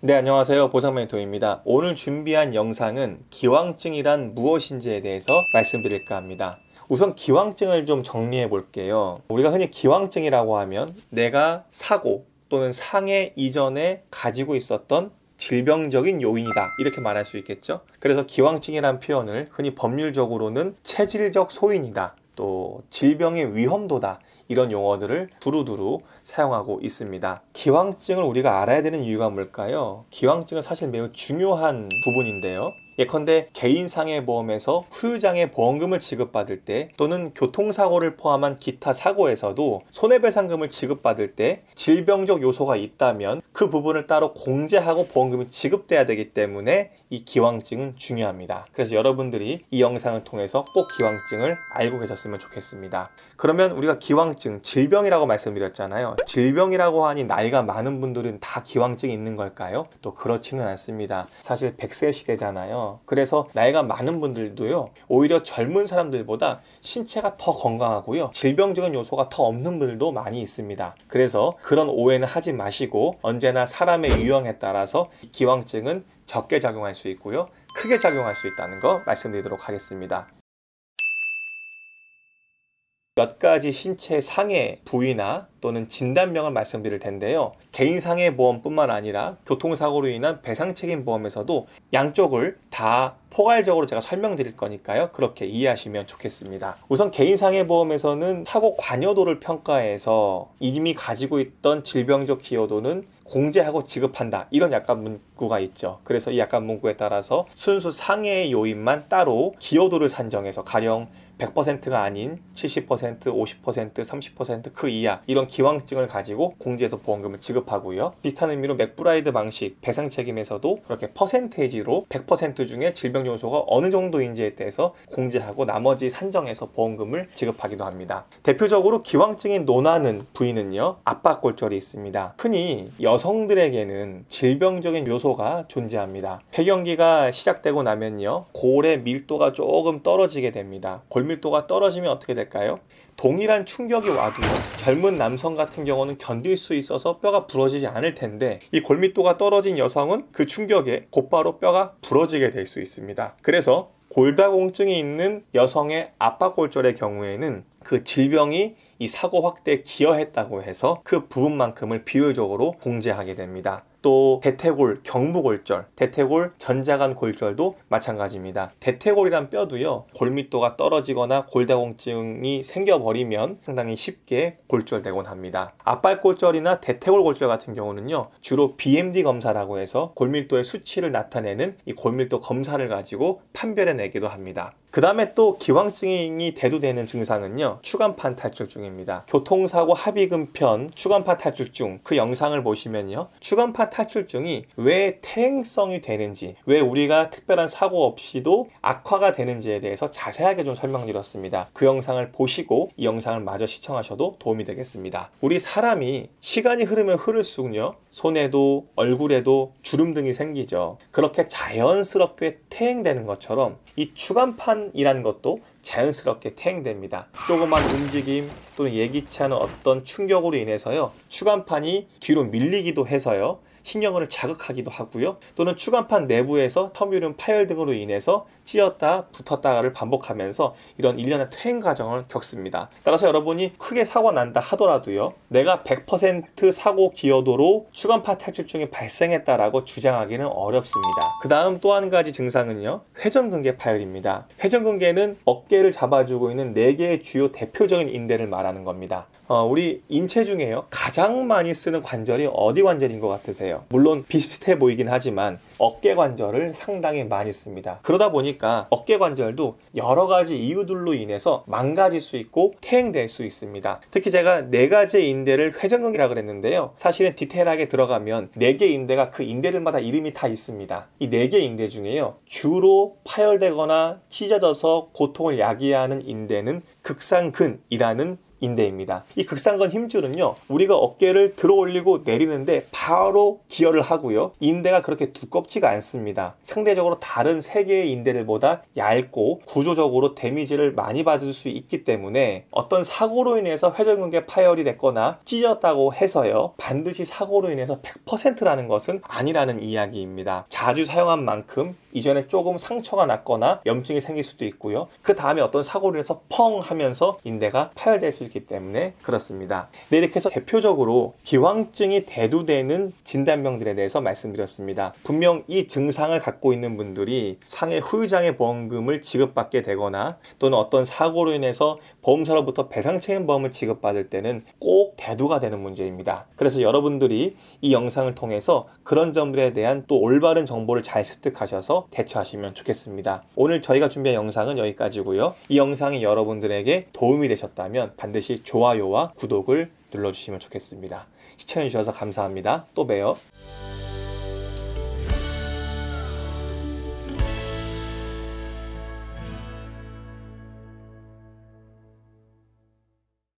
네, 안녕하세요. 보상멘토입니다. 오늘 준비한 영상은 기왕증이란 무엇인지에 대해서 말씀드릴까 합니다. 우선 기왕증을 좀 정리해 볼게요. 우리가 흔히 기왕증이라고 하면 내가 사고 또는 상해 이전에 가지고 있었던 질병적인 요인이다, 이렇게 말할 수 있겠죠. 그래서 기왕증이란 표현을 흔히 법률적으로는 체질적 소인이다, 또 질병의 위험도다, 이런 용어들을 두루두루 사용하고 있습니다. 기왕증을 우리가 알아야 되는 이유가 뭘까요? 기왕증은 사실 매우 중요한 부분인데요. 예컨대 개인상해보험에서 후유장애 보험금을 지급받을 때 또는 교통사고를 포함한 기타 사고에서도 손해배상금을 지급받을 때 질병적 요소가 있다면 그 부분을 따로 공제하고 보험금이 지급돼야 되기 때문에 이 기왕증은 중요합니다. 그래서 여러분들이 이 영상을 통해서 꼭 기왕증을 알고 계셨으면 좋겠습니다. 그러면 우리가 기왕증, 질병이라고 말씀드렸잖아요. 질병이라고 하니 나이가 많은 분들은 다 기왕증이 있는 걸까요? 또 그렇지는 않습니다. 사실 100세 시대잖아요. 그래서 나이가 많은 분들도요, 오히려 젊은 사람들보다 신체가 더 건강하고요, 질병적인 요소가 더 없는 분들도 많이 있습니다. 그래서 그런 오해는 하지 마시고 언제나 사람의 유형에 따라서 기왕증은 적게 작용할 수 있고요, 크게 작용할 수 있다는 거 말씀드리도록 하겠습니다. 몇 가지 신체 상해 부위나 또는 진단명을 말씀드릴 텐데요. 개인상해보험뿐만 아니라 교통사고로 인한 배상책임보험에서도 양쪽을 다 포괄적으로 제가 설명드릴 거니까요, 그렇게 이해하시면 좋겠습니다. 우선 개인상해보험에서는 사고 관여도를 평가해서 이미 가지고 있던 질병적 기여도는 공제하고 지급한다, 이런 약관 문구가 있죠. 그래서 이 약관 문구에 따라서 순수 상해의 요인만 따로 기여도를 산정해서 가령 100%가 아닌 70%, 50%, 30% 그 이하 이런 기왕증을 가지고 공제해서 보험금을 지급하고요. 비슷한 의미로 맥브라이드 방식 배상 책임에서도 그렇게 퍼센테이지로 100% 중에 질병 요소가 어느 정도인지에 대해서 공제하고 나머지 산정해서 보험금을 지급하기도 합니다. 대표적으로 기왕증이 논하는 부위는요, 압박골절이 있습니다. 흔히 여성들에게는 질병적인 요소가 존재합니다. 폐경기가 시작되고 나면요, 골의 밀도가 조금 떨어지게 됩니다. 골밀도가 떨어지면 어떻게 될까요? 동일한 충격이 와도요, 젊은 남성 같은 경우는 견딜 수 있어서 뼈가 부러지지 않을 텐데 이 골밀도가 떨어진 여성은 그 충격에 곧바로 뼈가 부러지게 될 수 있습니다. 그래서 골다공증이 있는 여성의 압박골절의 경우에는 그 질병이 이 사고 확대에 기여했다고 해서 그 부분만큼을 비율적으로 공제하게 됩니다. 또 대퇴골, 경부골절, 대퇴골 전자간 골절도 마찬가지입니다. 대퇴골이란 뼈도요, 골밀도가 떨어지거나 골다공증이 생겨버리면 상당히 쉽게 골절되곤 합니다. 압박골절이나 대퇴골 골절 같은 경우는요, 주로 BMD 검사라고 해서 골밀도의 수치를 나타내는 이 골밀도 검사를 가지고 판별해내기도 합니다. 그 다음에 또 기왕증이 대두되는 증상은요, 추간판 탈출증입니다. 교통사고 합의금 편 추간판 탈출증, 그 영상을 보시면요, 추간판 탈출증이 왜 퇴행성이 되는지, 왜 우리가 특별한 사고 없이도 악화가 되는지에 대해서 자세하게 좀 설명드렸습니다. 그 영상을 보시고 이 영상을 마저 시청하셔도 도움이 되겠습니다. 우리 사람이 시간이 흐르면 흐를수록요, 손에도 얼굴에도 주름 등이 생기죠. 그렇게 자연스럽게 퇴행되는 것처럼 이 추간판이라는 것도 자연스럽게 퇴행됩니다. 조그만 움직임 또는 예기치 않은 어떤 충격으로 인해서요, 추간판이 뒤로 밀리기도 해서요, 신경을 자극하기도 하고요, 또는 추간판 내부에서 터뷸륨 파열 등으로 인해서 찧었다 붙었다를 반복하면서 이런 일련의 퇴행 과정을 겪습니다. 따라서 여러분이 크게 사고 난다 하더라도요, 내가 100% 사고 기여도로 추간판 탈출증이 발생했다라고 주장하기는 어렵습니다. 그 다음 또 한 가지 증상은요, 회전근개 파열입니다. 회전근개는 어깨를 잡아주고 있는 4개의 주요 대표적인 인대를 말하는 겁니다. 우리 인체 중에요, 가장 많이 쓰는 관절이 어디 관절인 것 같으세요? 물론 비슷해 보이긴 하지만 어깨 관절을 상당히 많이 씁니다. 그러다 보니까 어깨 관절도 여러 가지 이유들로 인해서 망가질 수 있고 퇴행될 수 있습니다. 특히 제가 4가지의 인대를 회전근개라고 그랬는데요, 사실은 디테일하게 들어가면 4개 인대가 그 인대들마다 이름이 다 있습니다. 이 4개 인대 중에요, 주로 파열되거나 찢어져서 고통을 야기하는 인대는 극상근이라는 인대입니다. 이 극상근 힘줄은요, 우리가 어깨를 들어 올리고 내리는데 바로 기여를 하고요. 인대가 그렇게 두껍지가 않습니다. 상대적으로 다른 세 개의 인대들보다 얇고 구조적으로 데미지를 많이 받을 수 있기 때문에 어떤 사고로 인해서 회전근개 파열이 됐거나 찢었다고 해서요, 반드시 사고로 인해서 100%라는 것은 아니라는 이야기입니다. 자주 사용한 만큼 이전에 조금 상처가 났거나 염증이 생길 수도 있고요. 그 다음에 어떤 사고로 인해서 펑 하면서 인대가 파열될 수 있기 때문에 그렇습니다. 네, 이렇게 해서 대표적으로 기왕증이 대두되는 진단명들에 대해서 말씀드렸습니다. 분명 이 증상을 갖고 있는 분들이 상해 후유장애 보험금을 지급받게 되거나 또는 어떤 사고로 인해서 보험사로부터 배상책임보험을 지급받을 때는 꼭 대두가 되는 문제입니다. 그래서 여러분들이 이 영상을 통해서 그런 점들에 대한 또 올바른 정보를 잘 습득하셔서 대처하시면 좋겠습니다. 오늘 저희가 준비한 영상은 여기까지고요. 이 영상이 여러분들에게 도움이 되셨다면 반드시 좋아요와 구독을 눌러주시면 좋겠습니다. 시청해주셔서 감사합니다. 또 봬요.